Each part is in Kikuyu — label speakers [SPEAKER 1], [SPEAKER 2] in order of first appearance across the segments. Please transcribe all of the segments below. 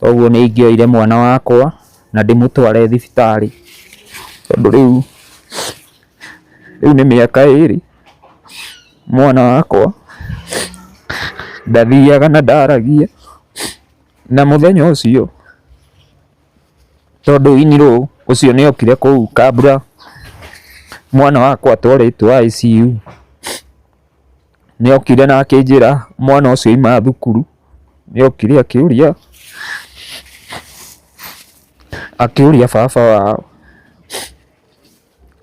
[SPEAKER 1] koguo nĩ ingĩoire mwana wakwa na ndĩmũtware thibitarĩ, tondũ rĩu nĩ mĩaka 2 mwana wakwa ndathiaga na ndaragia. Na mũthenya ũcio tondũ inirũ ũcio nĩ okire kũu kabla mwana wakwa atwarĩtwo ICU, nĩ okire na akĩnjĩra mwana ũcio auma thukuru, nĩ okire akĩũria baba wao,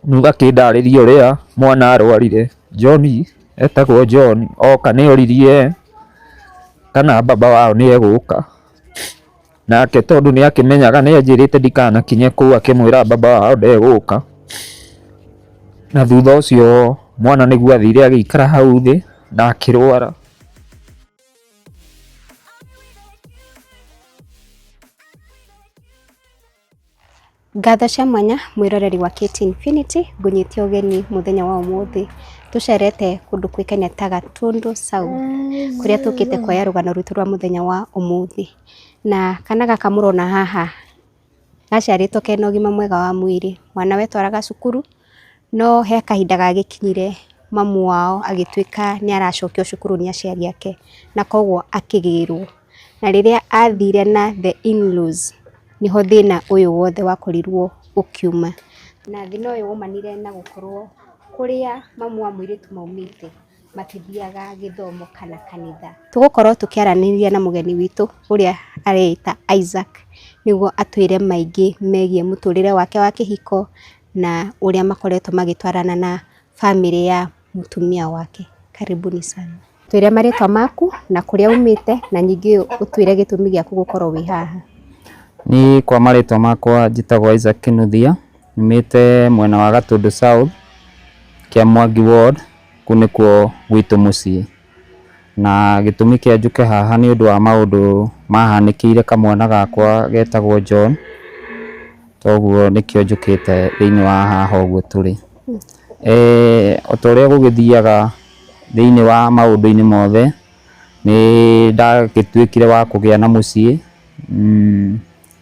[SPEAKER 1] nĩguo akĩndarĩria ũrĩa mwana arwarire. John, etagwo John, oka nĩ oririe kana baba wao nĩ egũka, nake tondũ nĩ akĩmenyaga nĩ anjĩrĩte ndikanakinye kũu, akĩmwĩra baba wao ndegũka. Na thutha ũcio mwana nĩguo athire agĩikara hau thĩ na akĩrwara.
[SPEAKER 2] Ngatho cia mwanya mwĩroreri wa KT Infinity, ngũnyitie ũgeni mũthenya wa ũmũthĩ. Tũcerete kũndũ kwĩkaine ta Gatundu South, kũrĩa tũkĩte kuoya rũgano rwitũ rwa mũthenya wa ũmũthĩ. Na kana gaka mũrona haha gaciarĩtwo kena ũgima mwega wa mwĩrĩ, mwana we twaraga cukuru, no he kahinda gagĩkinyire mamu wao agĩtuĩka nĩ aracokio cukuru nĩ aciari ake, na koguo akĩgĩrwo. Na rĩrĩa athire na the in-laws, niho thĩna ũyũ wothe wakorirwo ũkiuma. Na thĩna ũyũ womanire na gũkorwo kũrĩa mamu wa mũirĩtu maumĩte matithiaga gĩthomo kana kanitha. Tũgũkorwo tũkĩaranĩria na mũgeni witũ ũrĩa areĩta Isaac, nĩguo atwĩre maingĩ megiĩ mũtũrĩre wake wa kĩhiko na ũrĩa makoretwo magĩtwarana na famĩlĩ ya mũtumia wake. Karibuni sana. Twĩre marĩtwa maku na kũrĩa umĩte, na ningĩ ũtwĩre gĩtũmi gĩaku gũkorwo wĩ haha.
[SPEAKER 1] Ni kwa marĩtwa makwa njĩtagwo Isaac Kinuthia, nyumĩte mwena wa Gatundu South, kia Mwangi Ward, kũu nĩkuo gwitũ mũciĩ. Na gĩtũmi kĩa njũke haha nĩ ũndũ wa maũndũ mahanĩkĩire kamwana gakwa getagwo John, toguo nĩkĩo njũkĩte thĩinĩ wa haha ũguo tũrĩ. O ta ũrĩa gũgĩthiaga thĩinĩ wa maũndũ-inĩ mothe, nĩ ndagĩtuĩkire wa kũgĩa na mũciĩ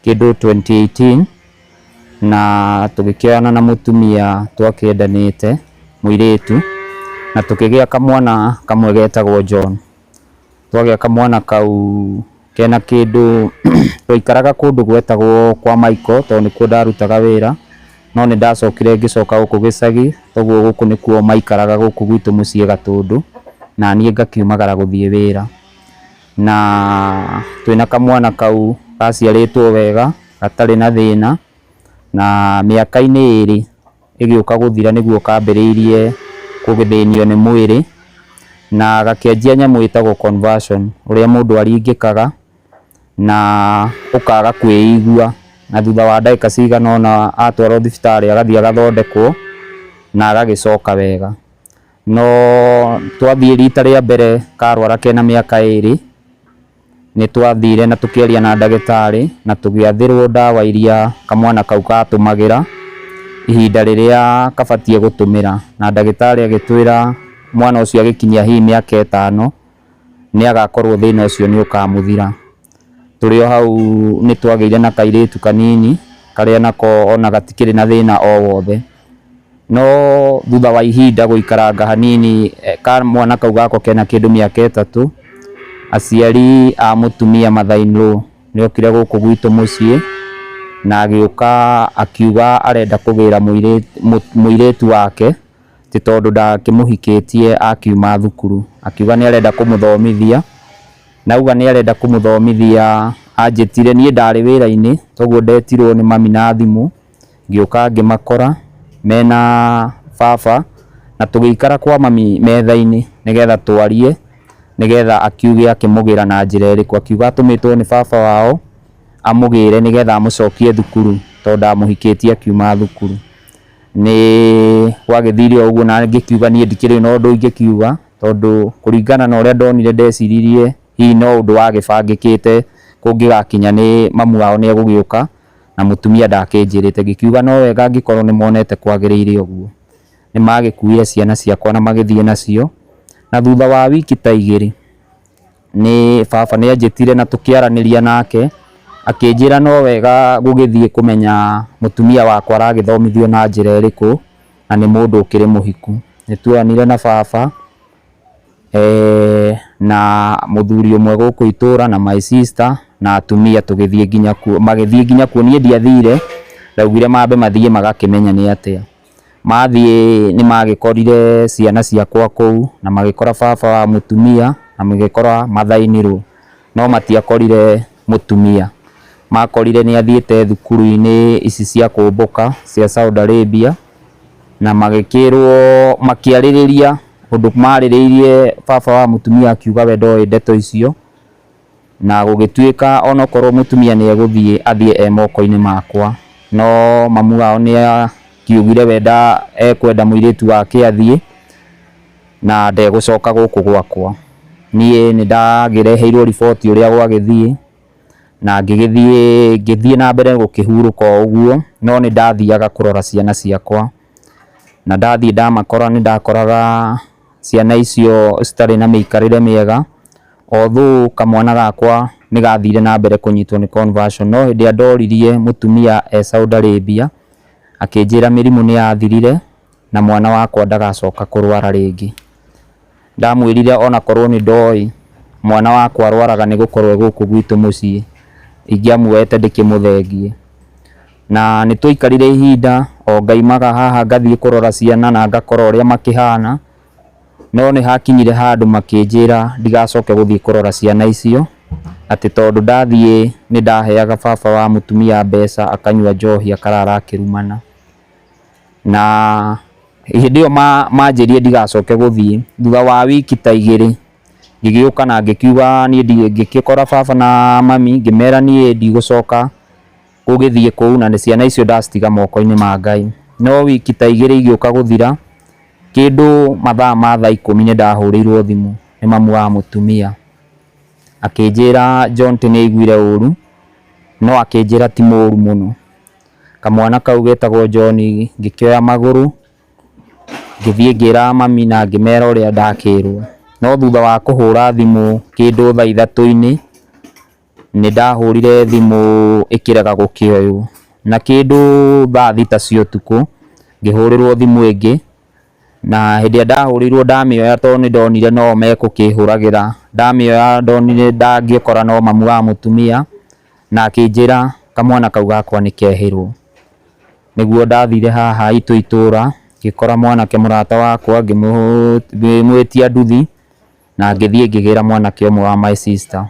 [SPEAKER 1] kĩndũ 2018, na tũgĩkĩoyana na mũtumia twakĩendanĩte mũirĩtu, na tũkĩgĩa kamwana kamwe getagwo John. Twagĩa kamwana kau kena kĩndũ twaikaraga kũndũ gwetagwo kwa Michael, tondũ nĩkuo ndarutaga wĩra, no nĩ ndacokire ngĩcoka gũkũ gĩcagi, toguo gũkũ nĩkuo maikaraga gũkũ gwitũ mũciĩ Gatundu, na niĩ ngakiumagara gũthiĩ wĩra. Na twĩna kamwana kau gaciarĩtwo wega gatarĩ na thĩna, na mĩaka-inĩ 2 ĩgĩũka gũthira nĩguo kambĩrĩirie kũgĩthĩnio nĩ mwĩrĩ, na gakĩanjia nyamũ ĩtagwo conversion, ũrĩa mũndũ aringĩkaga na ũkaga kwĩigua, na thutha wa ndagĩka cigana ũna atwarwo thibitarĩ agathiĩ agathondekwo na agagĩcoka wega. No twathiĩ rita rĩa mbere karwara kena mĩaka 2, nĩ twathire na tũkĩaria na ndagĩtarĩ na tũgĩathĩrwo ndawa iria kamwana kau gatũmagĩra ihinda rĩrĩa kabatiĩ gũtũmĩra, na ndagĩtarĩ agĩtwĩra mwana ũcio agĩkinyia hihi mĩaka 5 nĩ agakorwo thĩna ũcio nĩ ũkamũthira. Tũrĩ o hau nĩ twagĩire na kairĩtu kanini karĩa nako ona gatikĩrĩ na thĩna o wothe. No thutha wa ihinda gũikaranga hanini, kamwana kau gako kena kĩndũ mĩaka 3, aciari a mũtumia mother-in-law nĩ okire gũkũ gwitũ mũciĩ, na agĩũka akiuga arenda kũgĩra mũirĩtu wake, ti tondũ ndakĩmũhikĩtie akiuma thukuru. Akiuga nĩ arenda kũmũthomithia, na auga nĩ arenda kũmũthomithia. Anjĩtire niĩ ndarĩ wĩra-inĩ, toguo ndetirwo nĩ mami na thimũ, ngĩũka ngĩmakora mena baba, na tũgĩikara kwa mami metha-inĩ nĩgetha twarie, nĩgetha akiuge akĩmũgĩra na njĩra ĩrĩkũ. Akiuga atũmĩtwo nĩ baba wao amũgĩre nĩgetha amũcokie thukuru, tondũ ndamũhikĩtie akiuma thukuru. Nĩ gwagĩthire ũguo, na ngĩkiuga niĩ ndikĩrĩ na ũndũ ingĩkiuga, tondũ kũringana na ũrĩa ndonire ndeciririe hihi no ũndũ wagĩbangĩkĩte kũngĩgakinya nĩ mamu wao nĩ egũgĩũka, na mũtumia ndakĩnjĩrĩte. Ngĩkiuga no wega angĩkorwo nĩ monete kwagĩrĩire ũguo. Nĩ magĩkuire ciana ciakwa na magĩthiĩ nacio, na thutha wa wiki ta 2 nĩ baba nĩ anjĩtire na tũkĩaranĩria nake, akĩnjĩra no wega gũgĩthiĩ kũmenya mũtumia wakwa aragĩthomithio na njĩra ĩrĩkũ na nĩ mũndũ ũkĩrĩ mũhiku. Nĩtuonire na baba na mũthuri ũmwe gũkũ itũra na my sister na atumia tũgĩthiĩ nginya kuo, magĩthiĩ nginya kuo, niĩ ndiathire, ndaugire mambe mathiĩ magakĩmenya nĩ atĩa. Mathiĩ nĩ magĩkorire ciana ciakwa kũu na magĩkora baba wa mũtumia na magĩkora mathainirwo, no matiakorire mũtumia. Makorire nĩ athiĩte thukuru-inĩ ici cia kũmbũka cia Saudi Arabia, na magĩkĩrwo makĩarĩrĩria ũndũ marĩrĩirie baba wa mũtumia akiuga we ndoĩ ndeto icio, na gũgĩtuĩka onokorwo mũtumia nĩ egũthiĩ athiĩ moko-inĩ makwa, no mamu wao nĩ akiugire we ekwenda mũirĩtu wake athiĩ na ndegũcoka gũkũ gwakwa. Niĩ nĩ ndagĩreheirwo riboti ũrĩa gwagĩthiĩ na ngĩthiĩ na mbere gũkĩhurũka ũguo, no nĩ ndathiaga kũrora ciana ciakwa, na ndathiĩ ndamakora nĩ ndakoraga ciana icio citarĩ na mĩikarĩre mĩega, although kamwana gakwa nĩ gathire na mbere kũnyitwo nĩ conversion, no hĩndĩ ĩrĩa ndoririe mũtumia Saudi Arabia akĩnjĩra mĩrimũ nĩ yathirire na mwana wakwa ndagacoka kũrwara rĩngĩ. Ndamwĩrire onakorwo nĩ ndoĩ mwana wakwa arwaraga nĩ gũkorwo gũkũ gwitũ mũciĩ, ingĩamuoete ndĩkĩmũthengie. Na nĩ twaikarire ihinda, o ngaimaga haha ngathiĩ kũrora ciana na ngakora ũrĩa makĩhana, no nĩ hakinyire handũ makĩnjĩra ndigacoke gũthiĩ kũrora ciana icio, atĩ tondũ ndathiĩ nĩ ndaheaga baba wa mũtumia mbeca akanyua njohi akarara akĩrumana. Na hĩndĩ ĩyo manjĩrire ndigacoke gũthiĩ, thutha wa wiki ta 2 ngĩgĩũka na ngĩkiuga niĩ ngĩkora baba na mami, ngĩmera niĩ ndigũcoka gũgĩthiĩ kũu na ciana icio ndacitiga moko-inĩ ma Ngai. No wiki ta 2 igĩũka gũthira, kĩndũ mathaa ma thaa 10 nĩ ndahũrĩirwo thimũ nĩ mamu wa mũtumia akĩnjĩra John nĩ aiguire ũru, no akĩnjĩra ti mũru mũno. Kamwana kau getagwo John ngĩkĩoya magũrũ ngĩthiĩ ngĩra mami na ngĩmera ũrĩa ndakĩrwo, no thutha wa kũhũra thimũ kĩndũ thaa 3 nĩ ndahũrire thimũ ĩkĩrega gũkĩoywo, na kĩndũ thaa 6 cia ũtukũ ngĩhũrĩrwo thimũ ĩngĩ, na hĩndĩ ĩrĩa ndahũrĩirwo ndamĩoya tondũ nĩ ndonire no mekũkĩhũragĩra, ndamĩoya ndonire ndangĩkora no mamu wa mũtumia, na akĩnjĩra kamwana kau gakwa nĩ kehĩrwo. Nĩguo ndathire haha itũ itũra ngĩkora mwanake mũrata wakwa ngĩmwĩtia nduthi na ngĩthiĩ ngĩgĩra mwanake ũmwe wa my sister.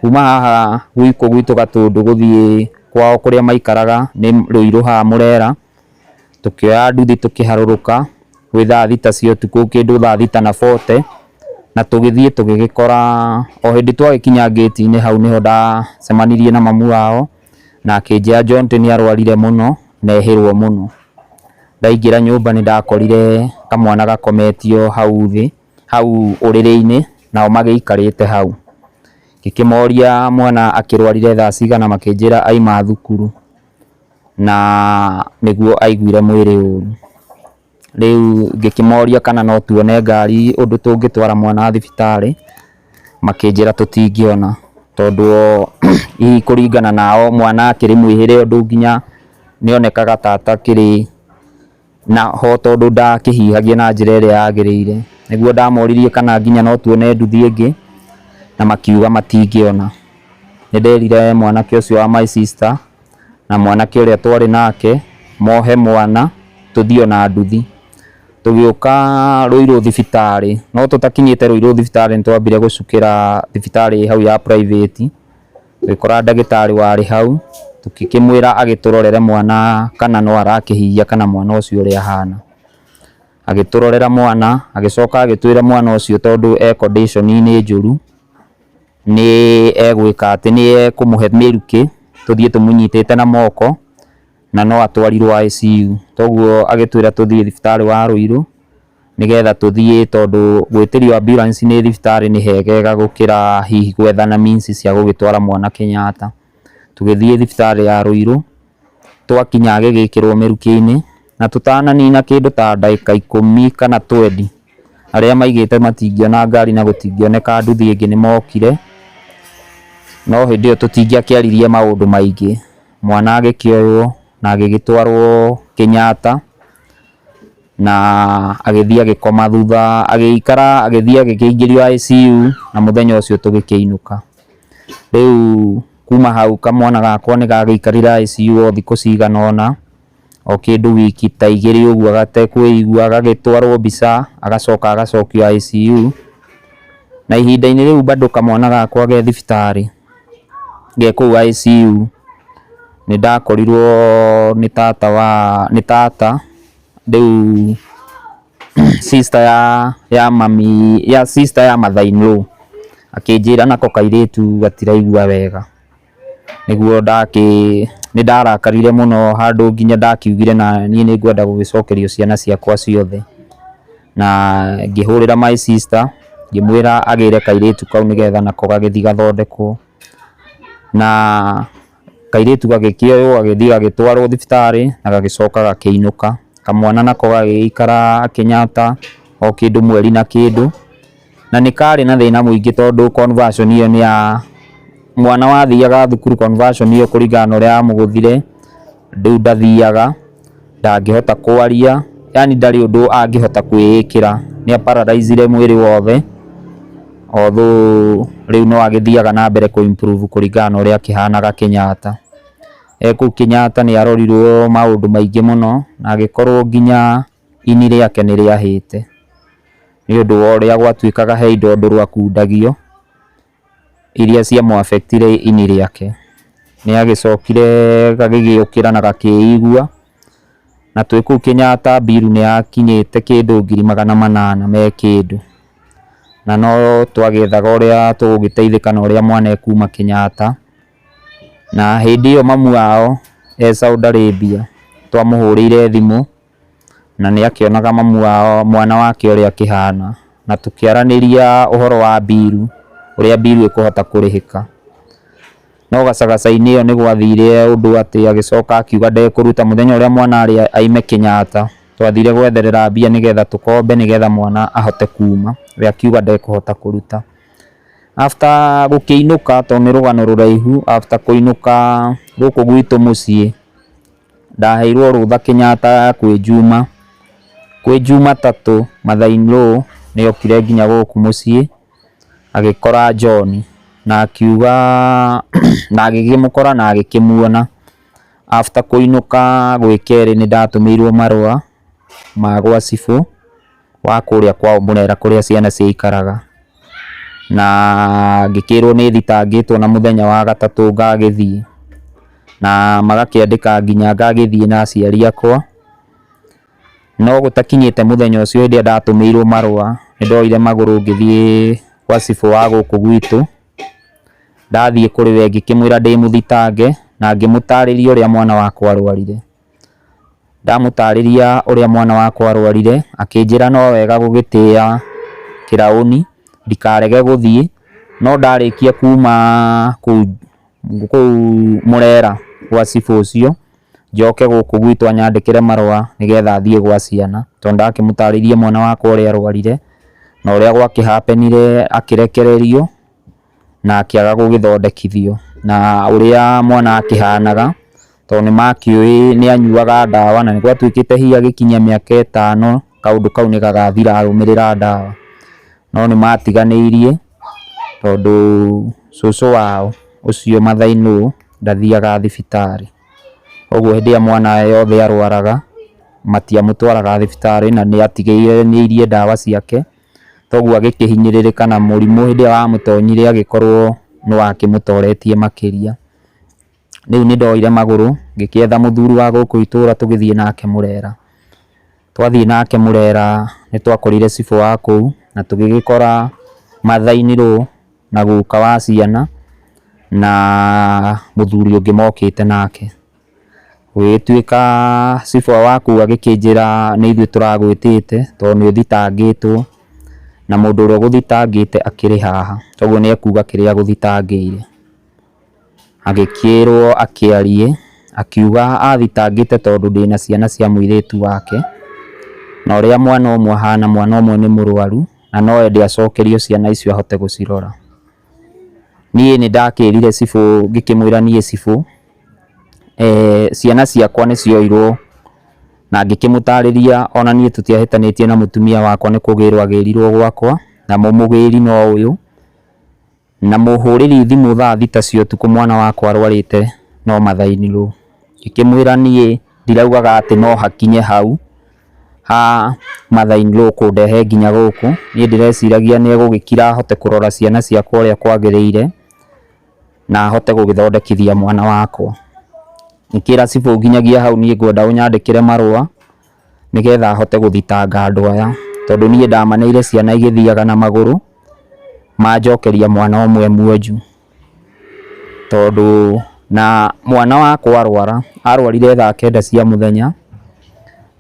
[SPEAKER 1] Kuma haha gwitũ Gatũndũ gũthiĩ kwao kũrĩa maikaraga nĩ Rũirũ haha Mũrera, tũkĩoya nduthi tũkĩharũrũka gwĩ thaa 6 cia ũtukũ, kĩndũ thaa 6:40, na tũgĩthiĩ tũgĩgĩkora o hĩndĩ twagĩkinya gate-inĩ hau nĩho ndacemanirie na mamu wao, na akĩnjĩra John nĩ arwarire mũno na ehĩrwo mũno. Ndaingĩra nyũmba nĩ ndakorire kamwana gakometio hau thĩ, hau ũrĩrĩ-inĩ, nao magĩikarĩte hau. Ngĩkĩmoria mwana akĩrwarire thaa cigana, makĩnjĩra aima thukuru na nĩguo aiguire mwĩrĩ ũru. Rĩu ngĩkĩmoria kana no tuone ngari ũndũ tũngĩtwara mwana thibitarĩ, makĩnjĩra tũtingĩona tondũ hihi kũringana nao mwana akĩrĩ mwĩhĩre ũndũ nginya nĩonekaga ta atakĩrĩ na ho tondũ ndakĩhihagia na njĩra ĩrĩa yagĩrĩire. Nĩguo ndamoririe kana nginya no tuone nduthi ĩngĩ na makiuga matingĩona. Nĩ nderire mwanake ũcio wa my sister na mwanake ũrĩa twarĩ nake mohe mwana tũthiĩ na nduthi. Tũgĩũka Rũirũ thibitarĩ, no tũtakinyĩte Rũirũ thibitarĩ nĩ twambire gũcukĩra thibitarĩ hau ya private, tũgĩkora ndagĩtarĩ warĩ hau, tũkĩmwĩra agĩtũrorere mwana kana no arakĩhihia kana mwana ũcio ũrĩa ahana. Agĩtũrorera mwana, agĩcoka agĩtwĩra mwana ũcio tondũ condition-inĩ njũru nĩ egwĩka atĩ nĩ ekũmũhe mĩrukĩ tũthiĩ tũmũnyitĩte na moko na no atwarirwo ICU. Toguo agĩtwĩra tũthiĩ thibitarĩ wa Rũirũ nĩgetha tũthiĩ, tondũ gwĩtĩrio ambulance nĩ thibitarĩ nĩ hegega gũkĩra hihi gwethana means cia gũgĩtwara mwana Kenyatta. Tũgĩthiĩ thibitarĩ ya Rũirũ, twakinya agĩgĩkĩrwo mĩrukĩ-inĩ na tũtananina kĩndũ ta ndagĩka 10 kana 20, arĩa maigĩte matingĩona ngari na gũtingĩoneka nduthi ĩngĩ nĩ mokire no hindi yo tutingiakiaririe maundu maingi. Mwana agikioywo na agigitwarwo Kenyatta na agithia agikoma thutha agikara agithia agikiingirio ICU na muthenya ucio tugikiinuka. Riu kuma hau kamwana gakwa ni gagiikarira ICU o thiku ciganona o kindu wiki ta igiri uguo gatekwigua, agagitwarwo mbica agacoka agacokio ICU. Na ihinda-ini riu bado kamwana gakwa ge thibitari ge kuu ICU ni ndakorirwo ni tata riu sister ya mother-in-law akinjira nako kairitu gatiraigua wega, niguo ni ndarakarire muno handu nginya ndakiugire na nie ni ngwenda gugicokerio ciana ciakwa ciothe, na ngihurira my sister ngimwira agire kairitu kau nigetha nako gagithi gathondekwo. Na kairitu gagikioywo gagithi gagitwarwo thibitari na gagicoka gakiinuka. Kamwana nako gagikara Kenyatta o kindu mweri na kindu, na ni kari na thina muingi tondu conversion iyo ni ya mwana wathiaga thukuru. Conversion iyo kuringana na uria amuguthire riu ndathiaga, ndangihota kwaria, yani ndari undu angihota kwiyikira, ni paralyzed mwiri wothe, although riu no agithiaga na mbere ku improve kuringana na uria kihanaga Kenyatta. Kuu Kenyatta ni arorirwo maundu maingi muno na agikorwo nginya ini riake ni riahite ni undu wa uria gwatuikaga he indo ndu rwakundagio iria cia muaffectire ini riake. Ni agicokire gagigiukira na gakiigua, na twi kuu Kenyatta biru ni akinyite kindu 800,000 me kindu, na no twagithaga uria tugugiteithika na uria mwana ekuma Kenyatta. Na hindi iyo mamu wao Saudi Arabia twamuhurire thimu na ni akionaga mamu wao mwana wake uria kihana, na tukiaraniria uhoro wa biru uria biru ikuhota kurihika. No gacagaca-ini iyo ni gwathire undu ati agicoka akiuga ndekuruta muthenya uria mwana ari aime Kenyatta. Twathire gwetherera mbia nigetha tukombe nigetha mwana ahote kuma, we akiuga ndekuhota kuruta. After gukiinuka to ni rugano ruraihu, after kuinuka guku gwitu mucii ndaheirwo rutha Kenyatta kwi Juma tatu mother-in-law ni okire nginya guku mucii agikora John na akiuga na agigimukora na agikimuona. After kuinuka gwikeri ni ndatumirwo marua ma gwa cibu wa kuria kwao Murera kuria ciana ciikaraga, na ngikirwo ni thitangitwo na muthenya wa gatatu ngagithii, na magakiandika nginya ngagithii na aciari akwa. No gutakinyite muthenya ucio hindi ndatumirwo marua ni ndoire maguru ngithii kwa cibu wa guku gwitu. Ndathii kuri we ngikimwira ndi muthitange na ngimutariria uria mwana wakwa arwarire. Ndamutariria uria mwana wakwa arwarire akinjira no wega gugitia kirauni ndikarege guthii, no ndarikia kuma ku Murera gwa cibu ucio njoke guku gwitu anyandikire marua nigetha thie gwa ciana, tondu ndakimutaririe mwana wakwa uria arwarire na uria gwakihapenire akirekererio na akiaga gugithondekithio, na uria mwana akihanaga tondu ni makiui ni anyuaga ndawa na nigwatuikite hi agikinya miaka 5 kaundu kau ni gagathira arumirira ndawa, no ni matiganiirie tondu cucu wao ucio mother-in-law ndathiaga thibitari. Uguo hindi ya mwana yothe arwaraga matiamutwaraga thibitari na ni atigiirie ndawa ciake, toguo agikihinyiririka na murimu hindi wa mutonyire agikorwo ni wakimutoretie makiria. Riu ni ndoire maguru ngikietha muthuri wa guku itura tugithie nake Murera. Twathie nake Murera ni twakorire cibu wa kuu na tugigikora mother-in-law na guka wa ciana na muthuri ungi mokite nake. Gwituika cibu wa kuu agikinjira ni ithuĩ turagwitite tondu ni uthitangitwo na mundu uria guthitangite akiri haha, toguo ni akuga kiria guthitangire. Agikirwo akiarie akiuga athitangite tondu ndina ciana cia muiritu wake na uria mwana umwe mwana umwe ni murwaru na no ende acokerio ciana icio ahote gucirora. niĩ nĩ ndakĩrire cibũ ngĩkĩmwĩra niĩ cibũ ciana ciakwa nĩ cioirwo, na ngĩkĩmũtarĩria ona niĩ tũtiahĩtanĩtie na mũtumia wakwa nĩ kũgĩrwo agĩrirwo gwakwa, na mũgĩri no ũyũ, na mũhũrĩri thimũ thaa thita cia ũtukũ mwana wakwa arwarĩte no mathainirwo. Ngĩkĩmwĩra niĩ ndiraugaga atĩ no hakinye hau ha mathainirwo kũndehe nginya gũkũ, niĩ ndĩreciragia nĩ egũgĩkira ahote kũrora ciana ciakwa ũrĩa kwagĩrĩire na ahote gũgĩthondekithia mwana wakwa. Ngĩkĩra cibũ nginyagia hau niĩ ngwenda ũnyandĩkĩre marũa nĩgetha ahote gũthitanga andũ aya, tondũ niĩ ndamaneire ciana igĩthiaga na magũrũ manjokeria mwana ũmwe mwonju, tondũ na mwana wakwa arwarire thaa 9 cia mũthenya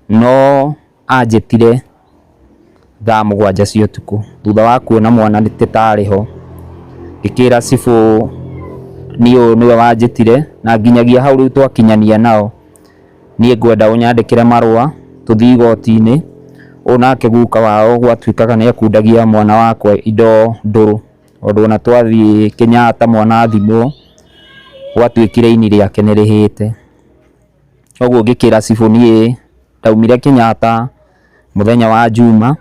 [SPEAKER 1] no anjĩtire thaa 7 cia ũtukũ thutha wa kuona mwana tarĩ ho. Ngĩkĩra cibũ niĩ nĩwe wanjĩtire, na nginyagia hau rĩu twakinyania nao niĩ ngwenda ũnyandĩkĩre marũa tũthiĩ igoti-inĩ, nake guka wao gwatuĩkaga nĩ ekundagia mwana wakwa indo ndũrũ, tondũ ona twathiĩ Kenyatta mwana athimwo gwatuĩkire ini rĩake nĩ rĩhĩte. Koguo ngĩkĩra cibũ niĩ ndaumire Kenyatta mũthenya wa Juma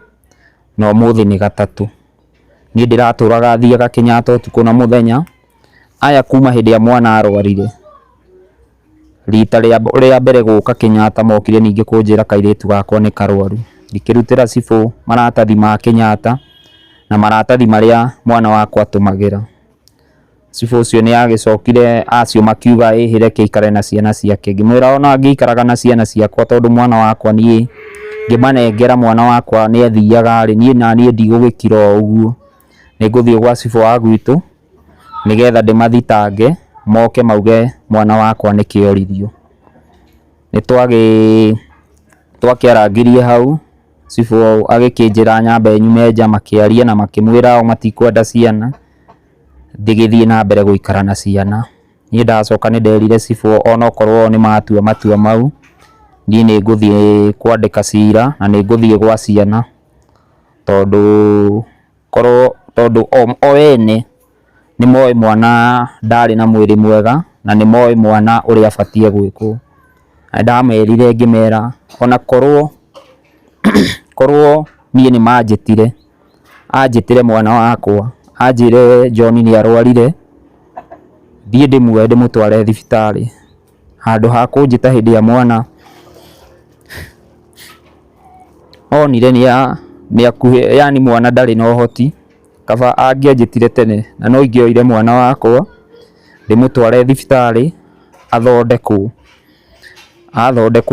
[SPEAKER 1] na ũmũthĩ nĩ gatatũ, niĩ ndĩratũraga thiaga Kenyatta ũtukũ na mũthenya. Aya kuma hĩndĩ ya mwana arwarire, rita rĩa mbere gũka Kenyatta mokire ningĩ kũnjĩra kairĩtu gakwa nĩ karwaru. Ngĩkĩrutĩra cibũ maratathi ma Kenyatta na maratathi marĩa mwana wakwa atũmagĩra. Cibũ ũcio nĩ agĩcokire acio makiuga reke aikare na ciana ciake. Ngĩmwĩra ona angĩikaraga na ciana ciakwa tondũ mwana wakwa niĩ ngĩmanengera mwana wakwa nĩ athiaga rĩ, niĩ na niĩ ndigũgĩkira ũguo, nĩ ngũthiĩ gwa cibũ wa gwitũ nĩgetha ndĩmathitange moke mauge mwana wakwa nĩ kĩoririo. Nĩ twakĩarangirie hau, cibũ agĩkĩnjĩra nyambe nyume nja makĩaria na makĩmwĩra o matikwenda ciana ndĩgĩthiĩ na mbere gũikara na ciana. Niĩ ndacoka nĩ nderire cibũ onokorwo nĩ matua matua mau, niĩ nĩ ngũthiĩ kwandĩka cira na nĩ ngũthiĩ gwa ciana, tondũ o ene nĩ moĩ mwana ndarĩ na mwĩrĩ mwega na nĩ moĩ mwana ũrĩa abatiĩ gwĩkwo. Ndamerire ngĩmera ona korwo niĩ nĩ anjĩtire mwana wakwa, anjĩre John nĩ arwarire, thiĩ ndĩmuoe ndĩmũtware thibitarĩ, handũ ha kũnjĩta hĩndĩ ya mwana onire nĩ akuhĩ, yani mwana ndarĩ na ũhoti. Kaba angĩanjĩtire tene na no ingĩoire mwana wakwa ndĩmũtware thibitarĩ athondekwo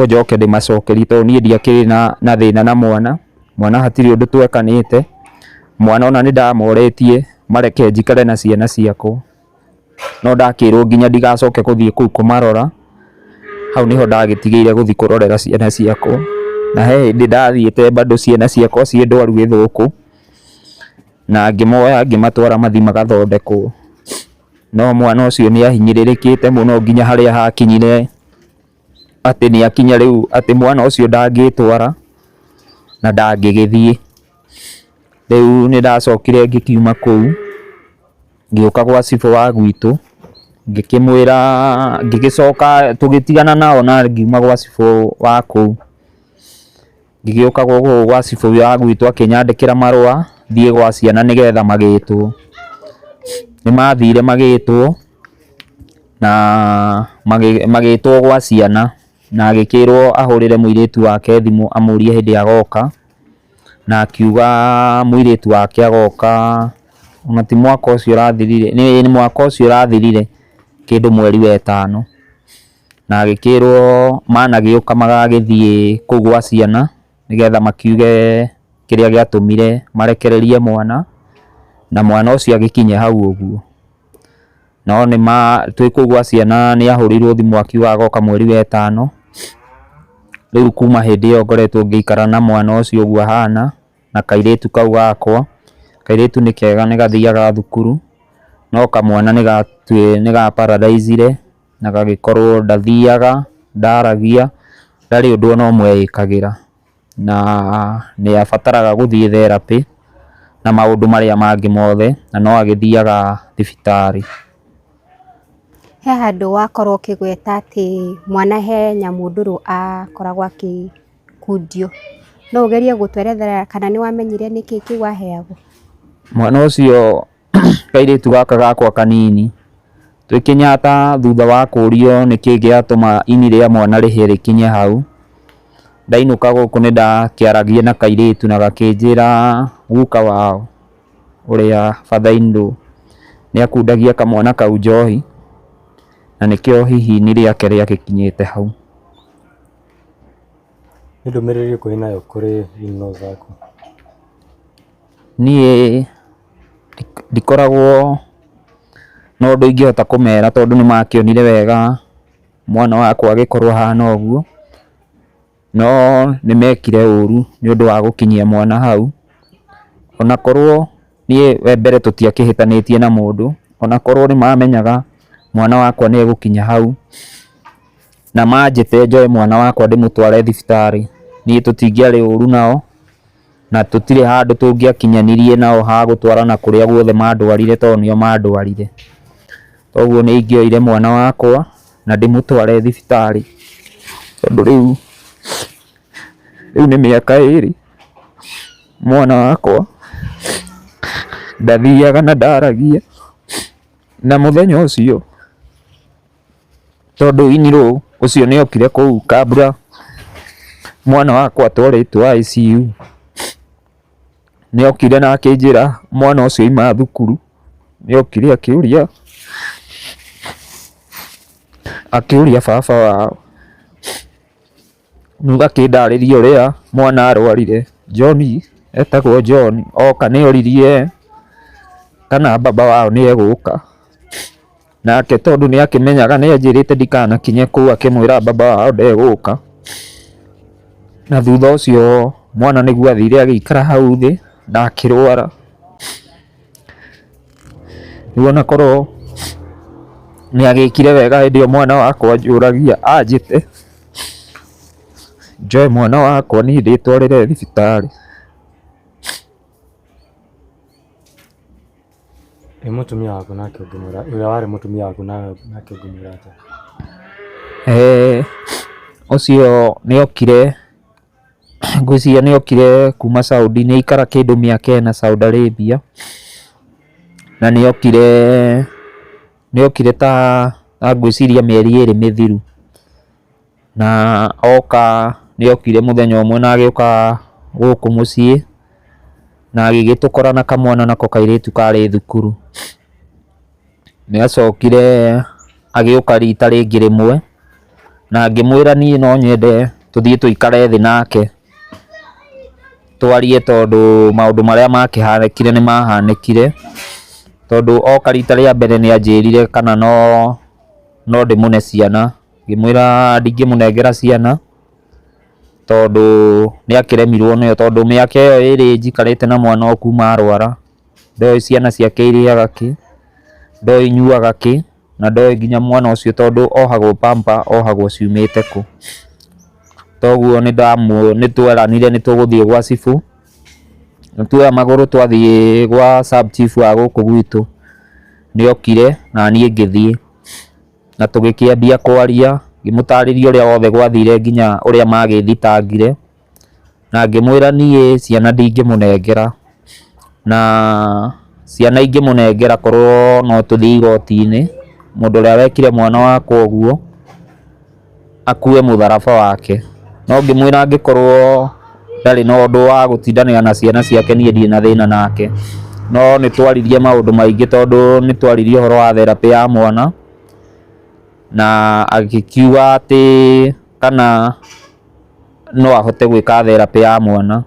[SPEAKER 1] njoke ndĩmacokerie, tondũ niĩ ndiakĩrĩ na thĩna na mwana hatirĩ ũndũ twekanĩte. Mwana ona nĩ ndamoretie mareke njikare na ciana ciakwa, no ndakĩrwo nginya ndigacoke gũthiĩ kũu kũmarora. Hau nĩho ndagĩtigĩire gũthiĩ kũrorera ciana ciakwa, na he hĩndĩ ndathiĩte bado ciana ciakwa ciĩ ndwaru gĩthũkũ na ngĩmoya ngĩmatwara mathi magathondekwo, no mwana ũcio nĩ ahinyĩrĩrĩkĩte mũno nginya harĩa hakinyire atĩ nĩ akinya rĩu atĩ mwana ũcio ndangĩtwara na ndangĩgĩthiĩ. Rĩu nĩ ndacokire ngĩkiuma kũu ngĩũka gwa cibũ wa gwitũ ngĩkĩmwĩra, ngĩgĩcoka tũgĩtigana nao na ngiuma gwa cibũ wa kũu ngĩgĩũka gwa cibũ wa gwitũ akĩnyandĩkĩra marũa thiĩ gwa ciana nĩgetha magĩtwo. Nĩ mathire magĩtwo na magĩtwo gwa ciana, na agĩkĩrwo ahũrĩre mũirĩtu wake thimũ amũrie hĩndĩ agoka, na akiuga mũirĩtu wake agoka ona ti mwaka ũcio ũrathirire, nĩ mwaka ũcio ũrathirire kĩndũ mweri wa ĩtano, na agĩkĩrwo managĩũka magagĩthiĩ kũu gwa ciana nĩgetha makiuge kĩrĩa gĩatũmire marekererie mwana, na mwana ũcio agĩkinye hau ũguo. No twĩ kũu gwa ciana nĩ ahũrĩirwo thimũ akiuga agoka mweri wa ĩtano. Rĩu kuma hĩndĩ ĩyo ngoretwo ngĩikara na mwana ũcio ũguo ahana na kairĩtu kau gakwa. Kairĩtu nĩ kega, nĩ gathiaga thukuru, no kamwana nĩ gapararaicire na gagĩkorwo ndathiaga, ndaragia, ndarĩ ũndũ ona ũmwe ĩkagĩra, na nĩ abataraga gũthiĩ therapy na maũndũ marĩa mangĩ mothe, na no agĩthiaga thibitarĩ.
[SPEAKER 2] He handũ wakorwo ũkĩgweta atĩ mwana he nyamũ ndũrũ akoragwo akĩkundio, no ũgerie gũtwerethera kana nĩ wamenyire nĩkĩ kĩu aheagwo?
[SPEAKER 1] Mwana ũcio kairĩtu gaka gakwa kanini, twĩ Kenyatta thutha wa kũrio nĩkĩ gĩatũma ini rĩa mwana rĩhĩe rĩkinye hau, ndainũka gũkũ nĩ ndakĩaragia na kairĩtu na gakĩnjĩra guka wao ũrĩa father in law nĩ akundagia kamwana kau njohi, na nĩkĩo hihi ini rĩake rĩagĩkinyĩte hau.
[SPEAKER 3] Nĩ ndũmĩrĩri ĩrĩkũ wĩnayo kũrĩ in-laws aku?
[SPEAKER 1] Niĩ ndikoragwo na ũndũ ingĩhota kũmera tondũ nĩ makĩonire wega mwana wakwa agĩkorwo hana ũguo, no nĩ mekire ũru nĩ ũndũ wa gũkinyia mwana hau. Onakorwo niĩ we mbere tũtiakĩhĩtanĩtie na mũndũ, onakorwo nĩ mamenyaga mwana wakwa nĩ egũkinya hau na manjĩte njoe mwana wakwa ndĩmũtware thibitarĩ, niĩ tũtingĩarĩ ũru nao na tũtirĩ handũ tũngĩakinyanirie nao ha gũtwarana kũrĩa guothe mandwarire tondũ nĩo mandwarire. Koguo nĩ ingĩoire mwana wakwa na ndĩmũtware thibitarĩ tondũ rĩu nĩ mĩaka 2 mwana wakwa ndathiaga na ndaragia, na mũthenya ũcio tondũ in-law ũcio nĩ okire kũu kabla mwana wakwa atwarĩtwo ICU, nĩ okire na akĩnjĩra mwana ũcio auma thukuru, nĩ okire akĩũria baba wao, rĩu akĩndarĩria ũrĩa mwana arwarire. John, etagwo John, oka nĩ oririe kana baba wao nĩ egũka, nake tondũ nĩ akĩmenyaga nĩ anjĩrĩte ndikanakinye kũu akĩmwĩra baba wao ndegũka, na thutha ũcio mwana nĩguo athire agĩikara hau thĩ na akĩrwara. Rĩu onakorwo nĩ agĩkire wega hĩndĩ ĩyo mwana wakwa anjũragia anjĩte njoe mwana wakwa niĩ ndĩtwarĩre thibitarĩ.
[SPEAKER 3] Mũtumia waku nake ũngĩmwĩra, ũrĩa warĩ mũtumia waku nake ũngĩmwĩra atĩa?
[SPEAKER 1] Ũcio nĩ okire, ngwĩciria nĩ okire kuma Saudi, nĩ aikara kĩndũ mĩaka 4 Saudi Arabia, na nĩ okire ta ngwĩciria mĩeri 2 mĩthiru, na oka nĩ okire mũthenya ũmwe na agĩũka gũkũ mũciĩ na agĩgĩtũkora na kamwana nako kairĩtu karĩ thukuru. Nĩ acokire agĩũka rita rĩngĩ rĩmwe na ngĩmwĩra niĩ no nyende tũthiĩ tũikare thĩ nake twarie, tondũ maũndũ marĩa makĩhanĩkire nĩ mahanĩkire, tondũ oka rita rĩa mbere nĩ anjĩrire kana no ndĩmũne ciana, ngĩmwĩra ndingĩmũnengera ciana tondũ nĩ akĩremirwo nĩyo, tondũ mĩaka ĩyo 2 njikarĩte na mwana o kuma arwara, ndoĩ ciana ciake irĩaga kĩ, ndoĩ inyuaga kĩ, na ndoĩ nginya mwana ũcio tondũ ohagwo pamper ohagwo ciumĩte kũ. Toguo nĩ tweranire nĩ tũgũthiĩ gwa cibũ, na tuoya magũrũ twathiĩ gwa sub chief wa gũkũ gwitũ. Nĩ okire na niĩ ngĩthiĩ na tũgĩkĩambia kwaria, ngĩmũtarĩria ũrĩa wothe gwathire nginya ũrĩa magĩthitangire, na ngĩmwĩra niĩ ciana ndingĩmũnengera, na ciana ingĩmũnengera korwo no tũthiĩ igoti-inĩ, mũndũ ũrĩa wekire mwana wakwa ũguo akue mũtharaba wake. No ngĩmwĩra angĩkorwo ndarĩ na ũndũ wa gũtindanĩra na ciana ciake niĩ ndirĩ na thĩna nake, no nĩ twaririe maũndũ maingĩ tondũ nĩ twaririe ũhoro wa therapy ya mwana, na agĩkiuga atĩ kana no ahote gwĩka therapy ya mwana,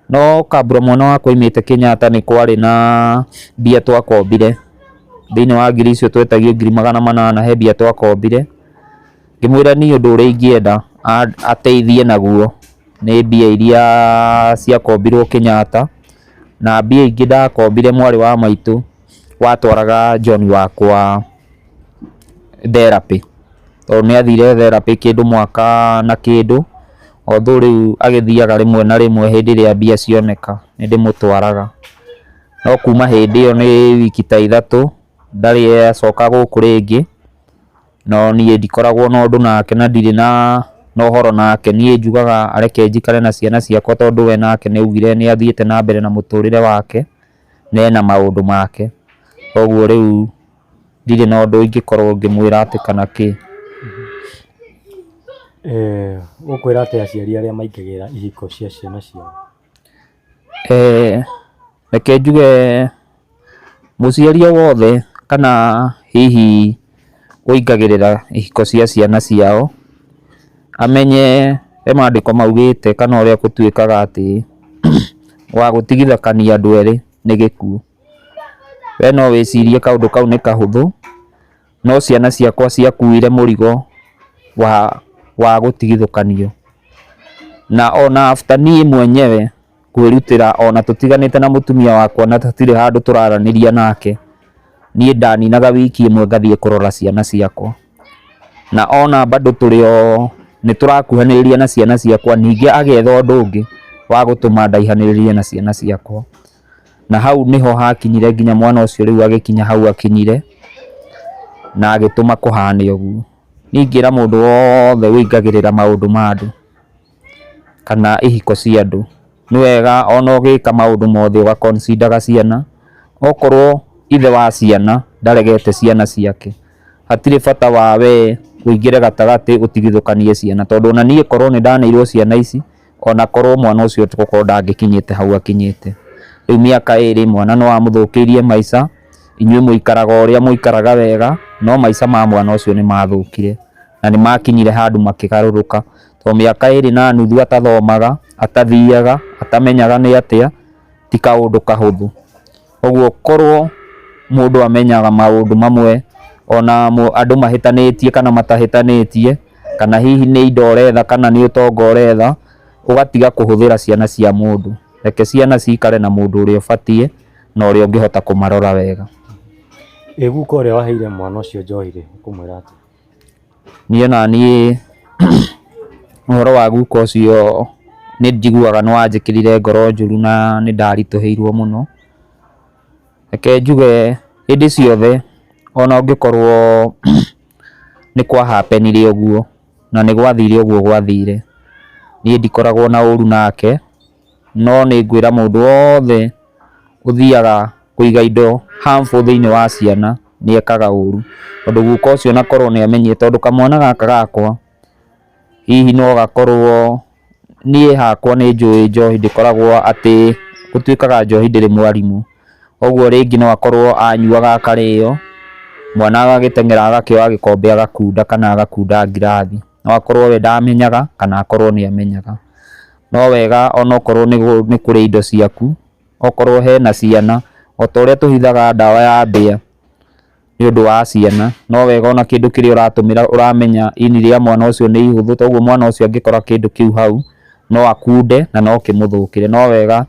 [SPEAKER 1] no kabla mwana wakwa oimĩte Kenyatta nĩ kwarĩ na mbia twakombire thĩinĩ wa ngiri icio twetagio 800 he mbia twakombire. Ngĩmwĩra niĩ ũndũ ũrĩa ingĩenda ateithie naguo nĩ mbia iria ciakombirwo Kenyatta, na mbia ingĩ ndakombire mwarĩ wa maitũ watwaraga John wakwa therapy, tondũ nĩ athire therapy kĩndũ mwaka na kĩndũ, although rĩu agĩthiaga rĩmwe na rĩmwe hĩndĩ ĩrĩa mbia cioneka nĩ ndĩmũtwaraga. no kuma hĩndĩ ĩyo nĩ wiki ta ithatũ ndarĩ acoka gũkũ rĩngĩ, no niĩ ndikoragwo na ũndũ nake na ndirĩ na ũhoro nake. Niĩ njugaga areke njikare na ciana ciakwa tondũ we nake nĩ augire nĩ athiĩte na mbere na mũtũrĩre wake na ena maũndũ make, koguo rĩu ndirĩ na ũndũ ingĩkorwo ngĩmwĩra atĩ kana kĩ.
[SPEAKER 3] Ũkwĩra atĩ aciari arĩa maingagĩra ihiko cia ciana ciao?
[SPEAKER 1] Reke njuge mũciari o wothe kana hihi ũingagĩrĩra ihiko cia ciana ciao amenye he maandĩko maugĩte kana ũrĩa gũtuĩkaga atĩ wa gũtigithũkania andũ erĩ nĩ gĩkuũ. We no wĩcirie kaũndũ kau nĩ kahũthũ, no ciana ciakwa ciakuire mũrigo wa gũtigithũkanio, na ona after niĩ mwenyewe kwĩrutĩra ona tũtiganĩte na mũtumia wakwa na tũtirĩ handũ tũraranĩria nake, niĩ ndaninaga wiki ĩmwe ngathiĩ kũrora ciana ciakwa, na ona bado tũrĩ o nĩ tũrakuhanĩrĩria na ciana ciakwa, ningĩ agetha ũndũ ũngĩ wa gũtũma ndaihanĩrĩrie na ciana ciakwa. Na hau nĩho hakinyire nginya mwana ũcio rĩu agĩkinya hau akinyire na agĩtũma kũhane ũguo. Niĩ ingĩra mũndũ wothe wĩingagĩrĩra maũndũ ma andũ kana ihiko cia andũ, nĩ wega ona ũgĩka maũndũ mothe ũga consider ciana. Okorwo ithe wa ciana ndaregete ciana ciake, hatirĩ bata wa we ũingĩre gatagatĩ ũtigithũkanie ciana, tondũ ona niĩ korwo nĩ ndaneirwo ciana ici, ona korwo mwana ũcio gũkorwo ndangĩkinyĩte hau akinyĩte. Rĩu mĩaka ĩrĩ mwana no amũthũkĩirie maica, inyuĩ mũikaraga ũrĩa mũikaraga wega, no maica ma mwana ũcio nĩ mathũkire na nĩ makinyire handũ makĩgarũrũka, tondũ mĩaka ĩrĩ na nuthu atathomaga, atathiaga, atamenyaga nĩ atĩa, ti kaũndũ kahũthũ. Ũguo korwo mũndũ amenyaga maũndũ mamwe, ona andũ mahĩtanĩtie kana matahĩtanĩtie, kana hihi nĩ indo ũretha kana nĩ ũtonga ũretha, ũgatiga kũhũthĩra ciana cia mũndũ. Reke ciana cikare na mũndũ ũrĩa ũbatiĩ na ũrĩa ũngĩhota kũmarora wega.
[SPEAKER 3] Guka ũrĩa waheire mwana ũcio njohi rĩ, ũkũmwĩra atĩa?
[SPEAKER 1] Niĩ na niĩ ũhoro wa guka ũcio nĩ njiguaga nĩ wanjĩkĩrire ngoro njũru na nĩ ndaritũhĩirwo mũno. Reke njuge hĩndĩ ciothe ona ũngĩkorwo nĩ kwa hapenire ũguo na nĩ gwathire ũguo gwathire, niĩ ndikoragwo na ũru nake, no nĩ ngwĩra mũndũ wothe ũthiaga kũiga indo harmful thĩinĩ wa ciana nĩ ekaga ũru, tondũ guka ũcio na korwo nĩ amenyete, tondũ kamwana gaka gakwa hihi no gakorwo, niĩ hakwa nĩ njũĩ njohi ndĩkoragwo atĩ gũtuĩkaga njohi ndĩrĩ mwarimũ. Ũguo rĩngĩ no akorwo anyuaga akarĩo, mwana agagĩteng'era agakĩoya gĩkombe agakunda kana agakunda ngirathi, no akorwo we ndamenyaga kana akorwo nĩ amenyaga. No wega onokorwo nĩ kũrĩ indo ciaku, okorwo hena ciana, o ta ũrĩa tũhithaga ndawa ya mbĩa nĩ ũndũ wa ciana, no wega ona kĩndũ kĩrĩa ũratũmĩra ũramenya ini rĩa mwana ũcio nĩ ihũthũ, toguo mwana ũcio angĩkora kĩndũ kĩu hau no akunde na no kĩmũthũkĩre. No wega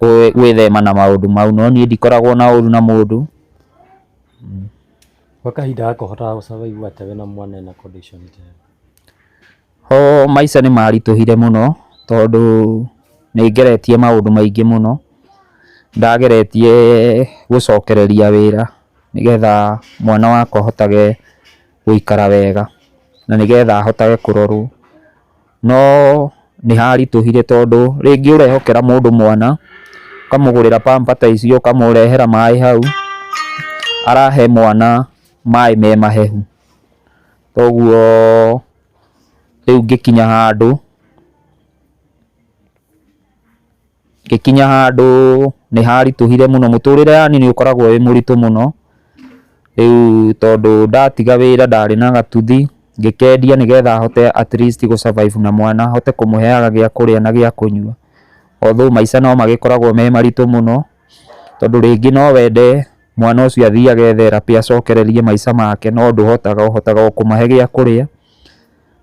[SPEAKER 1] gwĩthema na maũndũ mau, no niĩ ndikoragwo na ũru na mũndũ.
[SPEAKER 3] Gwa kahinda gaka ũhotaga gũ survive atĩa wĩna mwana ena condition ta
[SPEAKER 1] ĩyo? Maica nĩ maritũhire mũno tondũ nĩ ngeretie maũndũ maingĩ mũno. Ndageretie gũcokereria wĩra nĩgetha mwana wakwa ahotage gũikara wega na nĩgetha ahotage kũrorwo, no nĩ haritũhire tondũ rĩngĩ ũrehokera mũndũ mwana, ũkamũgũrĩra pamper ta icio, ũkamũrehera maĩ hau, arahe mwana maĩ me mahehu. Toguo rĩu ngĩkinya handũ nĩ haritũhire mũno, mũtũrĩre yani nĩ ũkoragwo wĩ mũritũ mũno. Rĩu tondũ ndatiga wĩra ndarĩ na gatuthi, ngĩkendia nĩgetha hote at least gũ survive na mwana, hote kũmũheaga gĩa kũrĩa na gĩa kũnyua. Although maica no magĩkoragwo me maritũ mũno, tondũ rĩngĩ no wende mwana ũcio athiage therapy acokererie maica make, no ndũhotaga, ũhotaga kũmahe gĩa kũrĩa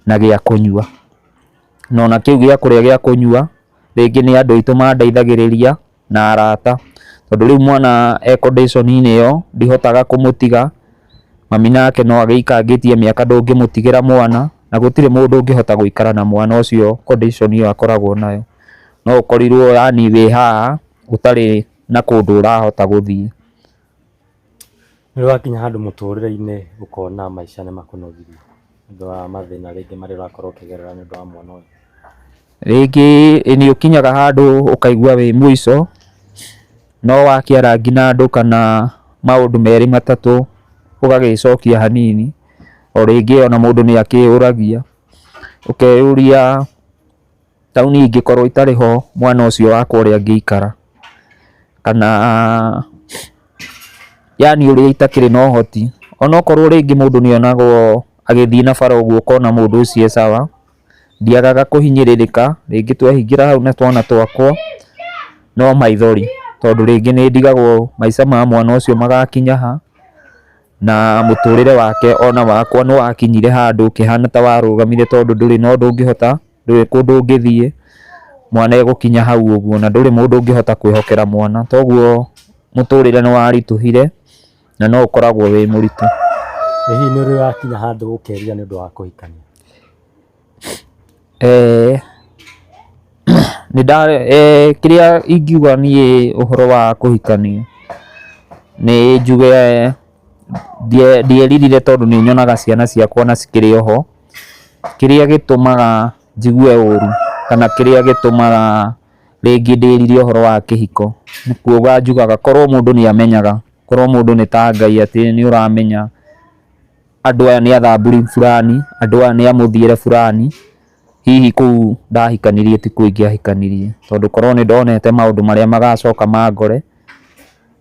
[SPEAKER 1] na gĩa kũnyua. No na kĩu gĩa kũrĩa gĩa kũnyua rĩngĩ nĩ andũ aitũ mandeithagĩrĩria na arata, tondũ rĩu mwana e condition-inĩ ĩyo ndihotaga kũmũtiga. Mami nake no agĩikangĩtie mĩaka ndũngĩmũtigĩra mwana, na gũtirĩ mũndũ ũngĩhota gũikara na mwana ũcio condition ĩyo akoragwo nayo. No ũkorirwo yani wĩ haha ũtarĩ na kũndũ ũrahota gũthiĩ.
[SPEAKER 3] Nĩ wakinya handũ mũtũrĩre-inĩ ũkona maica nĩ makũnogirie nĩ ũndũ wa mathĩna rĩngĩ marĩa ũrakorwo ũkĩgerera nĩ ũndũ wa mwana ũyũ?
[SPEAKER 1] Rĩngĩ nĩ ũkinyaga handũ ũkaigua wĩ mũico, no wakĩara nginya andũ kana maũndũ merĩ matatũ ũgagĩcokia hanini. O rĩngĩ ona mũndũ nĩ akĩyũragia, ũkeyũria taũni ingĩkorwo itarĩ ho mwana ũcio wakwa ũrĩa angĩikara, kana yani ũrĩa itakĩrĩ na ũhoti. Onokorwo rĩngĩ mũndũ nĩ onagwo agĩthiĩ na bara ũguo ũkona mũndũ ũcio e sawa, ndiagaga kũhinyĩrĩrĩka, rĩngĩ twehingĩra hau na twana twakwa, no maithori, tondũ rĩngĩ nĩ ndigagwo maica ma mwana ũcio magakinya ha, na mũtũrĩre wake ona wakwa nĩ wakinyire handũ ũkĩhana ta warũgamire, tondũ ndũrĩ na ũndũ ũngĩhota, ndũrĩ kũndũ ũngĩthiĩ, mwana egũkinya hau ũguo na ndũrĩ mũndũ ũngĩhota kwĩhokera mwana, toguo mũtũrĩre nĩ waritũhire na no ũkoragwo wĩ mũritũ.
[SPEAKER 3] Ĩ hihi nĩ ũrĩ wakinya handũ ũkeria nĩ ũndũ wa kũhikania?
[SPEAKER 1] Kĩrĩa ingiuga niĩ ũhoro wa kũhikania, nĩ njuge ndieririre tondũ nĩ nyonaga ciana ciakwa na cikĩrĩ oho. Kĩrĩa gĩtũmaga njigue ũru kana kĩrĩa gĩtũmaga rĩngĩ ndĩrire ũhoro wa kĩhiko, nĩ kuuga njugaga korwo mũndũ nĩ amenyaga, korwo mũndũ nĩ ta Ngai atĩ nĩ ũramenya andũ aya nĩ athamburi fulani, andũ aya nĩ a mũthiĩre fulani, hihi kũu ndahikanirie ti kũu ingĩahikanirie, tondũ korwo nĩ ndonete maũndũ marĩa magacoka mangore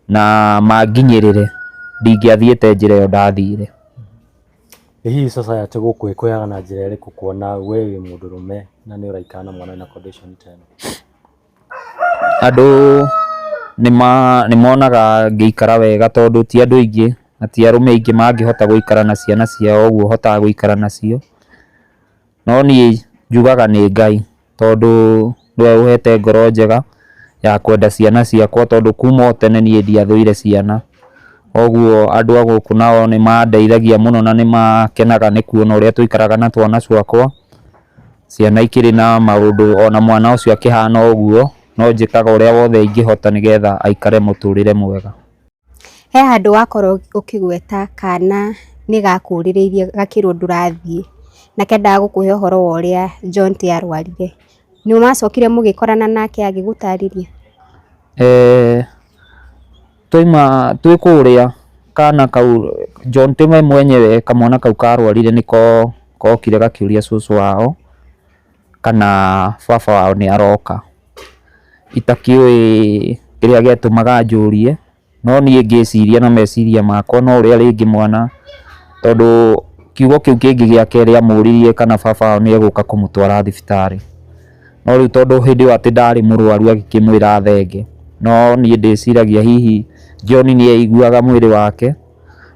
[SPEAKER 1] na manginyĩrĩre, ndingĩathiĩte njĩra ĩyo ndathire.
[SPEAKER 3] Ĩ hihi society gũkũ ĩkũheaga na njĩra ĩrĩkũ kuona we wĩ mũndũrũme na nĩ ũraikara na mwana na condition ta ĩno?
[SPEAKER 1] Andũ nĩ monaga ngĩikara wega, tondũ ti andũ aingĩ na ti arũme aingĩ mangĩhota gũikara na ciana ciao ũguo hotaga gũikara nacio, no niĩ njugaga nĩ Ngai, tondũ nĩwe ũhete ngoro njega ya kwenda ciana ciakwa, tondũ kuma o tene niĩ ndiathũire ciana. Koguo andũ a gũkũ nao nĩ mandeithagia mũno na nĩ makenaga nĩ kuona ũrĩa tũikaraga na twana twakwa, ciana ikĩrĩ na maũndũ, ona mwana ũcio akĩhana ũguo, no njĩkaga ũrĩa wothe ingĩhota nĩgetha aikare mũtũrĩre mwega.
[SPEAKER 2] He handũ wakorwo ũkĩgweta kana nĩ gakũrĩrĩirie gakĩrwo ndũrathiĩ na kendaga gũkũhe ũhoro wa ũrĩa John T arwarire, nĩ macokire mũgĩkorana nake agĩgũtarĩria?
[SPEAKER 1] Twaima twĩ kũrĩa kana kau John T we mwenyewe kamwana kau karwarire nĩko kokire gakĩũria cũcũ wao kana baba wao nĩ aroka. Itakĩũĩ kĩrĩa gĩatũmaga njũrie, no niĩ ngĩciria na meciria makwa no ũrĩa rĩngĩ mwana, tondũ kiugo kĩu kĩngĩ gĩa kerĩ amũririe kana baba wao nĩ egũka kũmũtwara thibitarĩ, no rĩu tondũ hĩndĩ ĩyo atĩ ndarĩ mũrwaru agĩkĩmwĩra thenge, no niĩ ndĩciragia hihi John nĩ aiguaga mwĩrĩ wake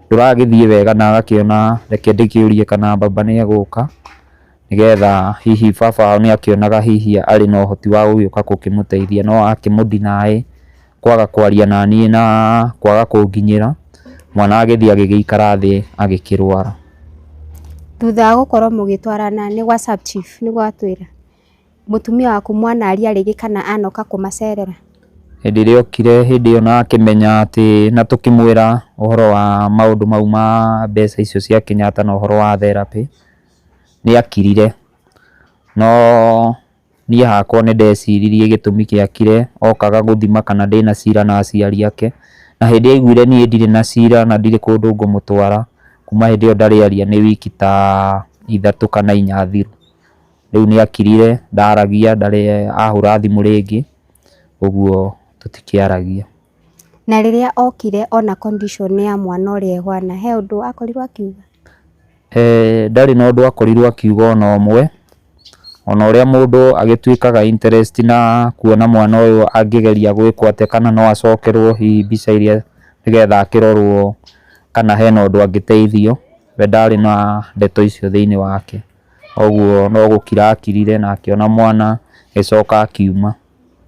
[SPEAKER 1] ndũragĩthiĩ wega na agakĩona reke ndĩkĩũrie kana baba nĩ egũka, nĩgetha hihi baba wao nĩ akĩonaga hihi arĩ na ũhoti wa gũgĩũka gũkĩmũteithia, no akĩmũ-deny, kwaga kwaria na niĩ na kwaga kũnginyĩra, mwana agĩthiĩ agĩgĩikara thĩ agĩkĩrwara.
[SPEAKER 2] Thutha wa gũkorwo mũgĩtwarana nĩ gwa sub chief nĩ gwatwĩra mũtumia waku mwanaria rĩngĩ kana anoka kũmacerera?
[SPEAKER 1] Hĩndĩ ĩrĩa okire hĩndĩ ĩyo na akĩmenya atĩ na tũkĩmwĩra ũhoro wa maũndũ mau ma mbeca icio cia Kenyatta na ũhoro wa therapy, nĩ akirire, no niĩ hakwa nĩ ndeciririe gĩtũmi gĩakire okaga gũthima kana ndĩna cira na aciari ake, na hĩndĩ aiguire niĩ ndirĩ na cira na ndirĩ kũndũ ngũmũtwara, kuma hĩndĩ ĩyo ndarĩaria nĩ wiki ta 3 kana 4 thiru. Rĩu nĩ akirire, ndaragia, ndarĩ ahũra thimũ rĩngĩ, ũguo tũtikĩaragia.
[SPEAKER 2] Na rĩrĩa okire ona condition ya mwana ũrĩa ehana, he ũndũ akorirwo akiuga?
[SPEAKER 1] Ndarĩ na ũndũ akorirwo akiuga ona ũmwe, ona ũrĩa mũndũ agĩtuĩkaga interest na kuona mwana ũyũ angĩgeria gwĩkwo atĩa kana no acokerwo hihi mbica iria nĩgetha akĩrorwo kana hena ũndũ angĩteithio, we ndarĩ na ndeto icio thĩinĩ wake, ũguo no gũkira akirire na akĩona mwana gĩcoka akiuma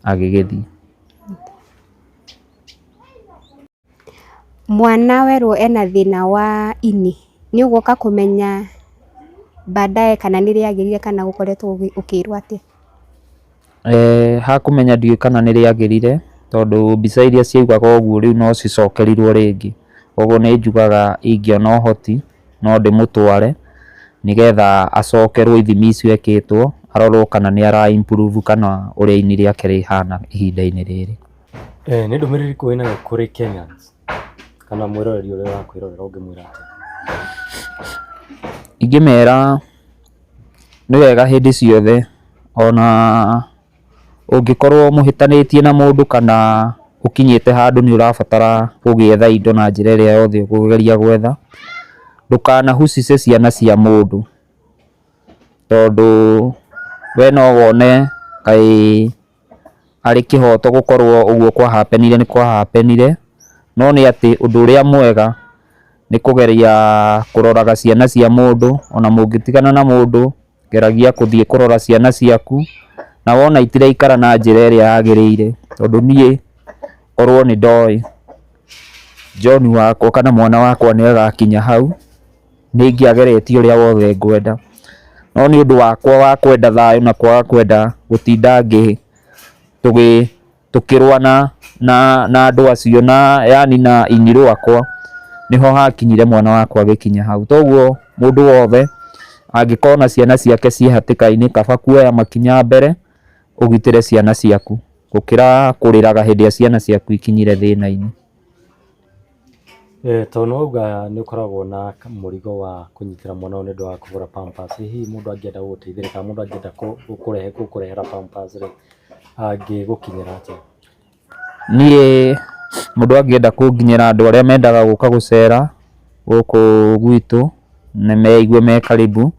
[SPEAKER 1] agĩgĩthiĩ.
[SPEAKER 2] Mwana werwo ena thĩna wa ini, nĩ ũgũka kũmenya baadaye kana nĩ rĩagĩrire kana gũkoretwo ũkĩrwo atĩa?
[SPEAKER 1] Hakũmenya ndiũĩ kana nĩ rĩagĩrire, tondu mbica iria ciaugaga ũguo rĩu no cicokerirwo rĩngĩ. Koguo nĩ njugaga ingĩona ũhoti no ndĩmũtware nĩgetha acokerwo ithimi icio ekĩtwo, arorwo kana nĩ ara improve kana ũrĩa ini rĩake rĩhana ihinda-inĩ rĩrĩ.
[SPEAKER 3] Nĩ ndũmĩrĩri ĩrĩkũ wĩnayo kũrĩ Kenyans kana mwĩroreri ũrĩa ũrakwĩrorera ũngĩmwĩra atĩa?
[SPEAKER 1] Ingĩmera nĩ wega hĩndĩ ciothe ona ũngĩkorwo mũhĩtanĩtie na mũndũ kana ũkinyĩte handũ nĩ ũrabatara gũgĩetha indo na njĩra ĩrĩa yothe ũkũgeria gwetha, ndũkanahucice ciana cia mũndũ, tondũ we no wone kaĩ arĩ kĩhoto gũkorwo ũguo kwa hapenire nĩ kwa hapenire, no nĩ atĩ ũndũ ũrĩa mwega nĩ kũgeria kũroraga ciana cia mũndũ. Ona mũngĩtigana na mũndũ geragia gũthiĩ kũrora ciana ciaku, na wona itiraikara na njĩra ĩrĩa yagĩrĩire, tondũ niĩ korwo nĩ ndoĩ John wakwa kana mwana wakwa nĩ agakinya hau nĩ ingĩageretie ũrĩa wothe ngwenda, no nĩ ũndũ wakwa wa kwenda thayũ na kwaga kwenda gũtinda tũkĩrũa na andũ acio na yani na ini rwakwa, nĩho hakinyire mwana wakwa agĩkinya hau. Toguo mũndũ wothe angĩkona ciana ciake ciĩ hatĩka-inĩ, kaba kuoya makinya mbere ũgitĩre ciana ciaku gũkĩra kũrĩraga hĩndĩ ĩrĩa ciana ciaku ikinyire thĩna-inĩ.
[SPEAKER 3] Tondũ wauga nĩ ũkoragwo na mũrigo wa kũnyitĩra mwana nĩ ũndũ wa kũgũra pampers, hihi mũndũ angĩenda gũgũteithĩrĩria, mũndũ angĩenda gũkũrehera pampers rĩ, angĩgũkinyĩra atĩa?
[SPEAKER 1] Niĩ mũndũ angĩenda kũnginyĩra, andũ arĩa mendaga gũka gũcera gũkũ gwitũ nĩ meigue me karibu,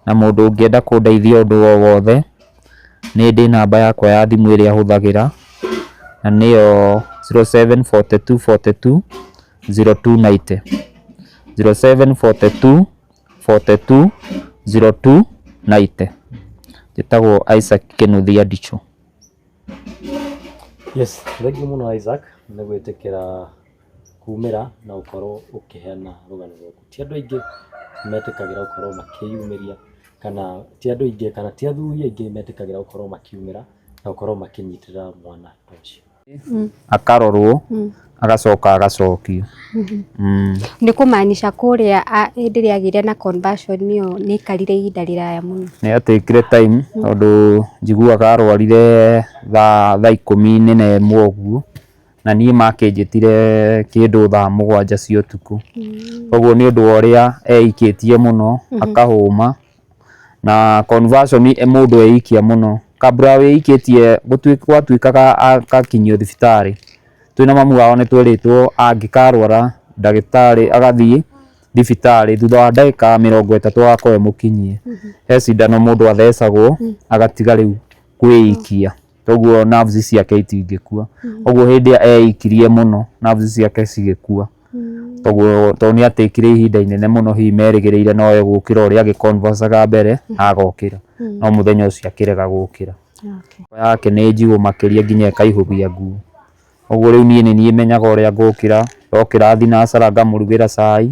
[SPEAKER 1] na mũndũ ũngĩenda kũndeithia ũndũ o wothe nĩ ndĩ namba yakwa ya thimũ ĩrĩa hũthagĩra, na nĩyo 0742 42 0290 0742 42 0290. Njĩtagwo Isaac Kĩnuthia Ndicho.
[SPEAKER 3] Yes, thengiũ mũno Isaac nĩ gwĩtĩkĩra kumĩra na gũkorwo ũkĩheana rũgano rwaku. Ti andũ aingĩ metĩkagĩra gũkorwo makĩyumĩria, kana ti andũ aingĩ kana ti athuri aingĩ metĩkagĩra gũkorwo makiumĩra na gũkorwo makĩnyitĩrĩra mwana ta ũcio.
[SPEAKER 1] Akarorwo agacoka agacokio.
[SPEAKER 2] Nĩ kũmaanisha kũrĩa hĩndĩ ĩrĩa agĩire na conversion ĩyo nĩ ikarire ihinda rĩraya mũno? Nĩ
[SPEAKER 1] yatĩkire time, tondũ njiguaga arwarire thaa 11 ũguo, na niĩ makĩnjĩtire kĩndũ thaa 7 cia ũtukũ. Koguo nĩ ũndũ wa ũrĩa eikĩtie mũno akahũma, na conversion mũndũ eikia mũno kabla wĩikĩtie gwatuĩkaga akakinyio thibitarĩ. Twĩna mamu wao nĩ twĩrĩtwo angĩkarwara ndagĩtarĩ agathiĩ thibitarĩ thutha wa ndagĩka 30 agakorwo mũkinyie. He cindano mũndũ athecagwo agatiga rĩu kwĩikia, toguo nerves ciake itingĩkua. Ũguo hĩndĩ ĩrĩa eikirie mũno nerves ciake cigĩkua, toguo tondũ nĩ atĩkire ihinda inene mũno, hihi merĩgĩrĩire no egũkĩra ũrĩa agĩconversaga mbere agokĩra, no mũthenya ũcio akĩrega gũkĩra. Yake nĩ njigũ makĩria nginya ĩkaihũgia nguo. Ũguo rĩu niĩ nĩ niĩ menyaga ũrĩa ngũkĩra, ndokĩra thinacara ngamũrugĩra cai,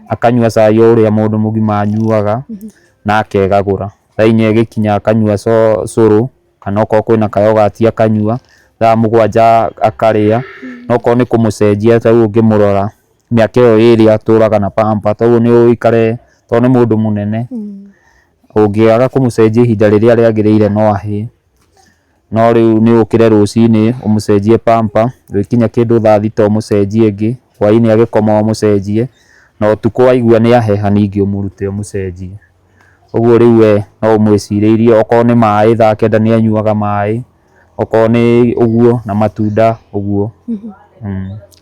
[SPEAKER 1] akanyua cai o ũrĩa mũndũ mũgima anyuaga na akegagũra. Thaa 4 ĩgĩkinya akanyua cũrũ kana okorwo kwĩna kayogati akanyua, thaa 7 akarĩa, na okorwo nĩ kũmũcenjia ta rĩu ũngĩmũrora mĩaka ĩyo ĩrĩ atũraga na pamper, toguo nĩ ũikare tondũ nĩ mũndũ mũnene, ũngĩaga kũmũcenjia ihinda rĩrĩa rĩagĩrĩire no ahĩe. No rĩu nĩ ũkĩre rũcinĩ ũmũcenjie pamper, gũkinya kĩndũ thaa 6 ũmũcenjie ĩngĩ, hwainĩ agĩkoma ũmũcenjie, na ũtukũ waigua nĩ aheha ningĩ ũmũrute ũmũcenjie. Ũguo rĩu we no ũmwĩcirĩirie, okorwo nĩ maĩ thaa 9 nĩ anyuaga maĩ, okorwo nĩ ũguo na matunda ũguo.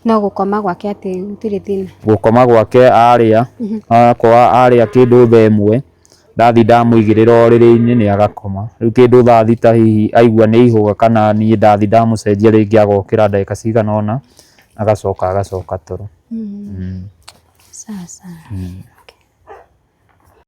[SPEAKER 2] No gũkoma gwake atĩ gũtirĩ thĩna? Gũkoma
[SPEAKER 1] gwake arĩa, akorwo arĩa kĩndũ thaa 1 ndathi ndamũigĩrĩra ũrĩrĩ-inĩ nĩ agakoma. Rĩu kĩndũ thaa 6 hihi aigua nĩ ihũga kana niĩ ndathi ndamũcenjia rĩngĩ agokĩra ndagĩka cigana ũna agacoka toro.
[SPEAKER 2] Sawa sawa.